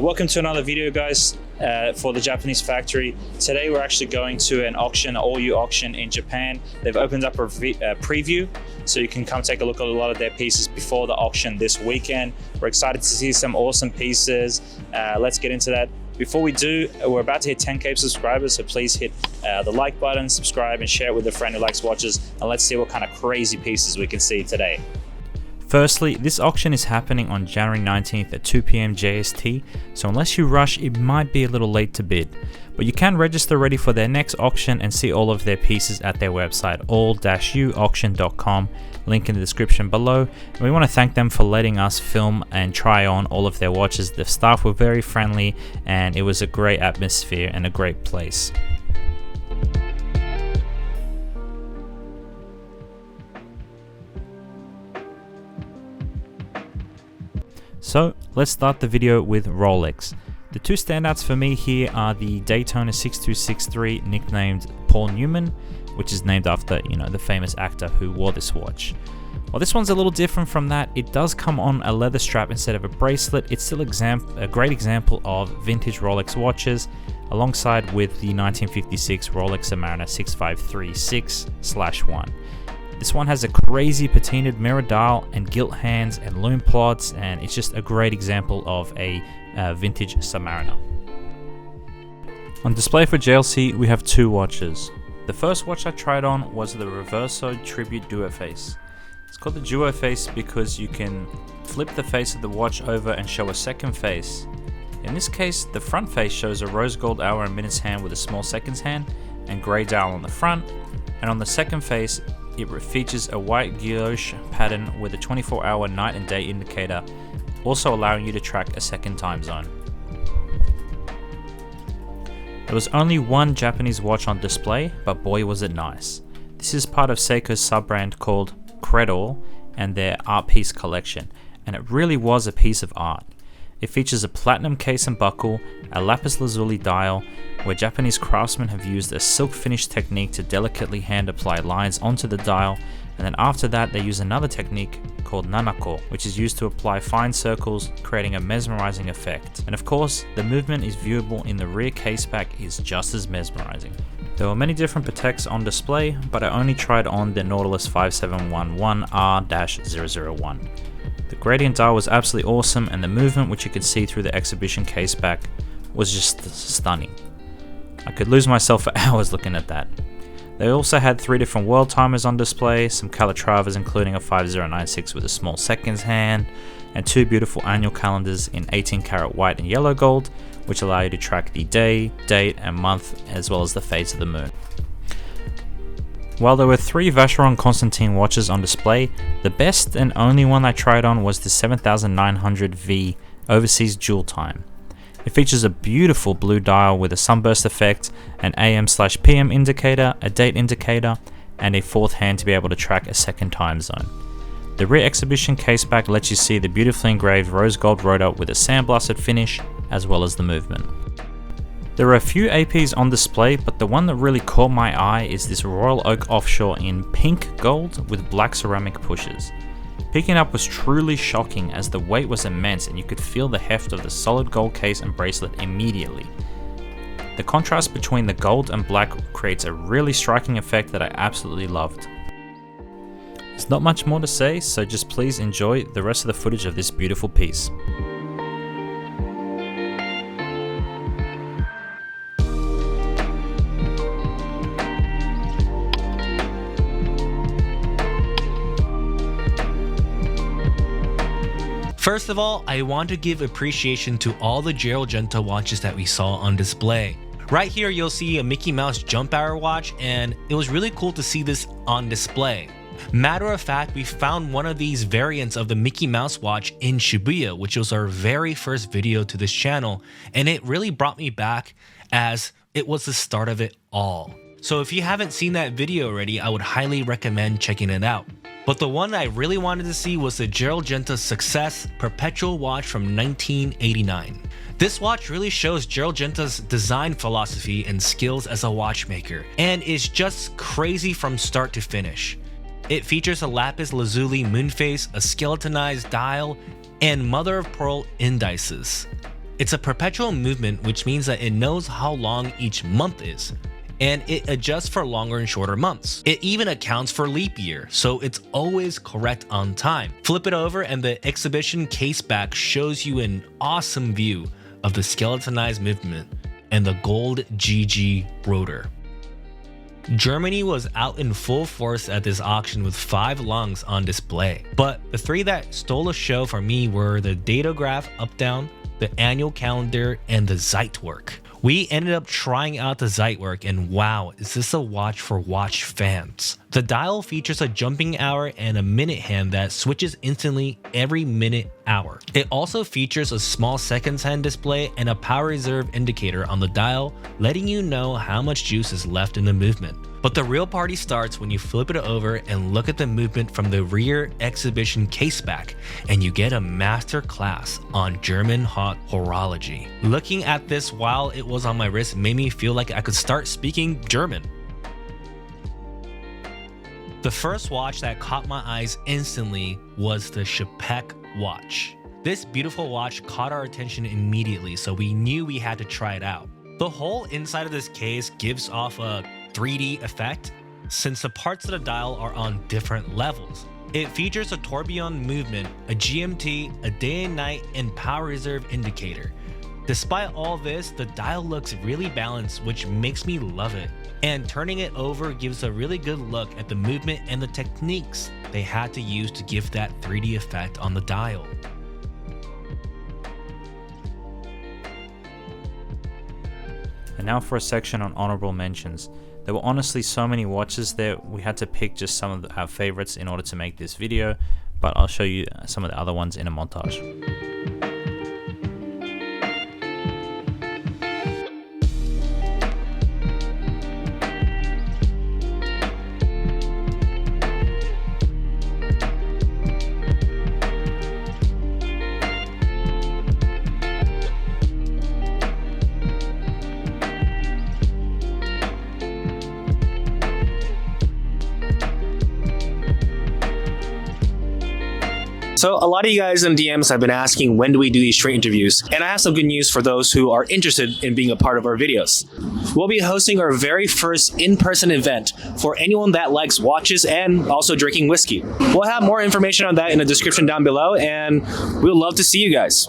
Welcome to another video, guys, for the Japanese factory. Today we're actually going to an auction, an all-you auction in Japan. They've opened up a preview, so you can come take a look at a lot of their pieces before the auction this weekend. We're excited to see some awesome pieces. Let's get into that. Before we do, we're about to hit 10K subscribers, so please hit the like button, subscribe, and share it with a friend who likes watches, and let's see what kind of crazy pieces we can see today. Firstly, this auction is happening on January 19th at 2 PM JST, so unless you rush, it might be a little late to bid. But you can register ready for their next auction and see all of their pieces at their website, all-uauction.com, link in the description below. And we want to thank them for letting us film and try on all of their watches. The staff were very friendly and it was a great atmosphere and a great place. So let's start the video with Rolex. The two standouts for me here are the Daytona 6263, nicknamed Paul Newman, which is named after, the famous actor who wore this watch. While this one's a little different from that, it does come on a leather strap instead of a bracelet. It's still a great example of vintage Rolex watches, alongside with the 1956 Rolex Submariner 6536/1. This one has a crazy patinaed mirror dial and gilt hands and lume plots, and it's just a great example of a vintage Submariner. On display for JLC, we have two watches. The first watch I tried on was the Reverso Tribute Duo Face. It's called the Duo Face because you can flip the face of the watch over and show a second face. In this case, the front face shows a rose gold hour and minutes hand with a small seconds hand and grey dial on the front, and on the second face, it features a white guilloche pattern with a 24-hour night and day indicator, also allowing you to track a second time zone. There was only one Japanese watch on display, but boy was it nice. This is part of Seiko's sub-brand called Credor and their art piece collection, and it really was a piece of art. It features a platinum case and buckle, a lapis lazuli dial, where Japanese craftsmen have used a silk finish technique to delicately hand apply lines onto the dial, and then after that they use another technique called nanako, which is used to apply fine circles, creating a mesmerizing effect. And of course, the movement is viewable in the rear case back is just as mesmerizing. There were many different Pateks on display, but I only tried on the Nautilus 5711R-001. The gradient dial was absolutely awesome, and the movement, which you could see through the exhibition case back, was just stunning. I could lose myself for hours looking at that. They also had 3 different world timers on display, some Calatravas including a 5096 with a small seconds hand, and 2 beautiful annual calendars in 18 karat white and yellow gold, which allow you to track the day, date and month, as well as the phase of the moon. While there were 3 Vacheron Constantin watches on display, the best and only one I tried on was the 7900V Overseas Jewel Time. It features a beautiful blue dial with a sunburst effect, an AM/PM indicator, a date indicator, and a 4th hand to be able to track a second time zone. The rear exhibition caseback lets you see the beautifully engraved rose gold rotor with a sandblasted finish, as well as the movement. There are a few APs on display, but the one that really caught my eye is this Royal Oak Offshore in pink gold with black ceramic pushes. Picking up was truly shocking as the weight was immense and you could feel the heft of the solid gold case and bracelet immediately. The contrast between the gold and black creates a really striking effect that I absolutely loved. There's not much more to say, so just please enjoy the rest of the footage of this beautiful piece. First of all, I want to give appreciation to all the Gerald Genta watches that we saw on display. Right here you'll see a Mickey Mouse jump hour watch, and it was really cool to see this on display. Matter of fact, we found one of these variants of the Mickey Mouse watch in Shibuya, which was our very first video to this channel, and it really brought me back as it was the start of it all. So if you haven't seen that video already, I would highly recommend checking it out. But the one I really wanted to see was the Gerald Genta Success Perpetual watch from 1989. This watch really shows Gerald Genta's design philosophy and skills as a watchmaker, and is just crazy from start to finish. It features a lapis lazuli moonface, a skeletonized dial, and mother of pearl indices. It's a perpetual movement, which means that it knows how long each month is, and it adjusts for longer and shorter months. It even accounts for leap year, so it's always correct on time. Flip it over and the exhibition case back shows you an awesome view of the skeletonized movement and the gold GG rotor. Germany was out in full force at this auction with 5 Langes on display, but the 3 that stole the show for me were the datograph up-down, the annual calendar, and the Zeitwerk. We ended up trying out the Zeitwerk, and wow, is this a watch for watch fans. The dial features a jumping hour and a minute hand that switches instantly every minute hour. It also features a small seconds hand display and a power reserve indicator on the dial, letting you know how much juice is left in the movement. But the real party starts when you flip it over and look at the movement from the rear exhibition caseback, and you get a master class on German hot horology. Looking at this while it was on my wrist made me feel like I could start speaking German. The first watch that caught my eyes instantly was the Czapek watch. This beautiful watch caught our attention immediately, so we knew we had to try it out. The whole inside of this case gives off a 3D effect, since the parts of the dial are on different levels. It features a tourbillon movement, a GMT, a day and night, and power reserve indicator. Despite all this, the dial looks really balanced, which makes me love it. And turning it over gives a really good look at the movement and the techniques they had to use to give that 3D effect on the dial. And now for a section on honorable mentions. There were honestly so many watches there, we had to pick just some of our favorites in order to make this video, but I'll show you some of the other ones in a montage. So a lot of you guys in DMs have been asking, when do we do these trade interviews? And I have some good news for those who are interested in being a part of our videos. We'll be hosting our very first in-person event for anyone that likes watches and also drinking whiskey. We'll have more information on that in the description down below, and we'd love to see you guys.